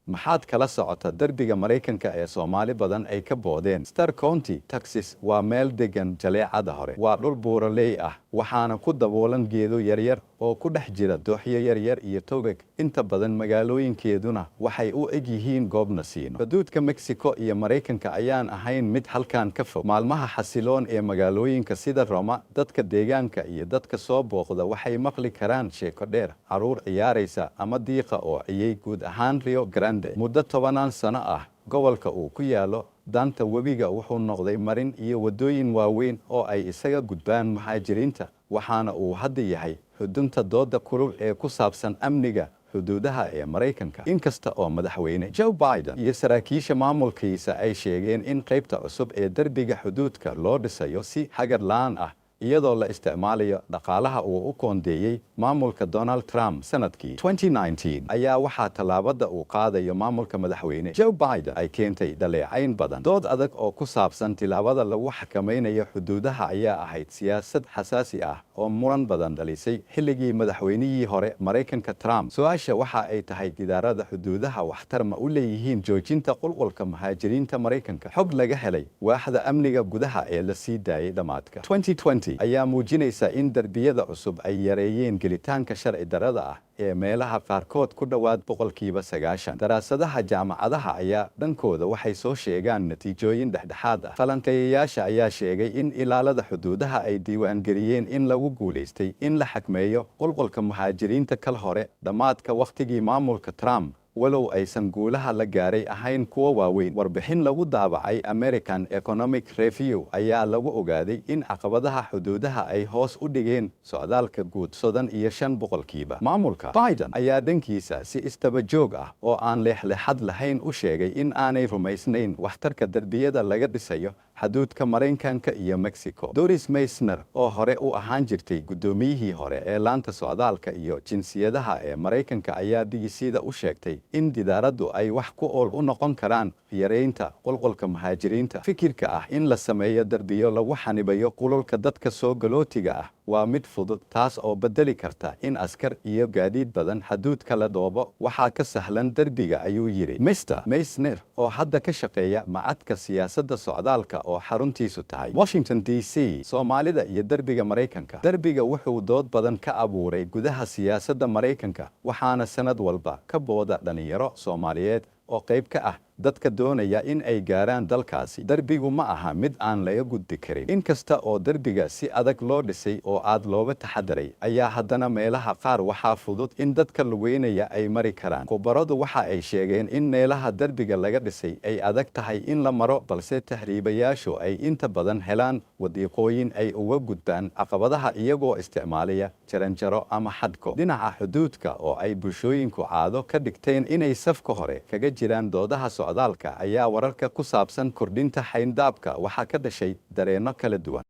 maxaad kala socota derbiga Mareykanka ee Soomaali badan ay ka boodeen? Star County, Texas waa meel degan jaleecada hore. Waa dhul buuraley ah, waxaana ku daboolan geedo yaryar oo ku dhex jira dooxyo yaryar iyo togag. Inta badan magaalooyinkeeduna waxay u eg yihiin goob nasiino. Xuduudka Mexico iyo Mareykanka ayaan ahayn mid halkan ka fog. Maalmaha xasiloon ee magaalooyinka sida Roma, dadka deegaanka iyo dadka soo booqda waxay maqli karaan sheeko dheer, caruur ciyaaraysa ama diiqa oo ciyay. Guud ahaan Rio Grande muddo 10 sano ah, gobolka uu ku yaalo daanta webiga wuxuu noqday marin iyo wadooyin waaweyn oo ay isaga gudbaan muhaajiriinta, waxaana uu hadda yahay xudunta dooda kulul ee ku saabsan amniga xuduudaha ee Mareykanka. Inkasta oo madaxweyne Joe Biden iyo saraakiisha maamulkiisa ay sheegeen in qaybta cusub ee derbiga xuduudka loo dhisayo si hagar la'aan ah, iyadoo la isticmaalayo dhaqaalaha uu u qoondeeyay maamulka Donald Trump sanadkii 2019, ayaa waxaa tallaabada uu qaadayo maamulka madaxweyne Joe Biden ay keentay dhaleecayn badan. Dood adag oo ku saabsan tilaabada lagu xakameynayo xuduudaha ayaa ahayd siyaasad xasaasi ah oo muran badan dhalisay xilligii madaxweynihii hore Mareykanka Trump. Su'aasha waxa ay tahay gidaarada xuduudaha waxtar ma u leeyihiin joojinta qulqulka muhaajiriinta Mareykanka. Xog laga helay waaxda amniga gudaha ee la sii daayay dhamaadka 2020 ayaa muujinaysa in derbiyada cusub ay yareeyeen gelitaanka sharci darrada ah ee meelaha qaarkood ku dhowaad 90%. Daraasadaha jaamacadaha ayaa dhankooda waxay soo sheegaan natiijooyin dhexdhexaad ah. Falanqeeyayaasha ayaa sheegay in ilaalada xuduudaha ay diiwaangeliyeen in lagu guulaystay in la xakameeyo qulqulka muhaajiriinta kal hore dhammaadka wakhtigii maamulka Trump, walow aysan guulaha la gaaray ahayn kuwa waaweyn. Warbixin lagu daabacay American Economic Review ayaa lagu ogaaday in caqabadaha xuduudaha ay hoos u dhigeen socdaalka guud 35%. Maamulka Biden ayaa dhankiisa si istaba joog ah oo aan leexleexad lahayn u sheegay in aanay rumaysnayn waxtarka derbiyada laga dhisayo xuduudka Mareykanka iyo Mexico. Doris Meissner oo hore u ahaan jirtay gudoomiyihii hore ee laanta socdaalka iyo jinsiyadaha ee Mareykanka ayaa DC'da u sheegtay in gidaaradu ay wax ku ool u noqon karaan yareynta qulqulka muhaajiriinta. Fikirka ah in la sameeyo derbiyo lagu xanibayo qulqulka dadka soo galootiga ah waa mid fudud, taas oo bedeli karta in askar iyo gaadiid badan xuduudka la dhoobo. Waxaa ka sahlan derbiga, ayuu yiri Mr. Meissner oo hadda ka shaqeeya macadka siyaasadda socdaalka oo xaruntiisu tahay Washington DC. Soomaalida iyo derbiga Mareykanka. Derbiga wuxuu dood badan ka abuuray gudaha siyaasadda Mareykanka, waxaana sanad walba ka booda dhalinyaro Soomaaliyeed oo qayb ka ah dadka doonaya in ay gaaraan dalkaasi. Derbigu ma aha mid aan laga gudbi karin. Inkasta oo derbiga si adag loo dhisay oo aad looga taxadaray, ayaa haddana meelaha qaar waxaa fudud in dadka lugeynaya ay mari karaan. Khubaradu waxa ay sheegeen in meelaha derbiga laga dhisay ay adag tahay in la maro, balse tahriibayaashu ay inta badan helaan wadiiqooyin ay uga gudbaan caqabadaha iyagoo isticmaalaya jaranjaro ama xadhko. Dhinaca xuduudka oo ay bulshooyinku caado ka dhigteen inay safka hore kaga jiraan doodaha socdaalka, ayaa wararka ku saabsan kordhinta xayndaabka waxaa ka dhashay dareenno kala duwan.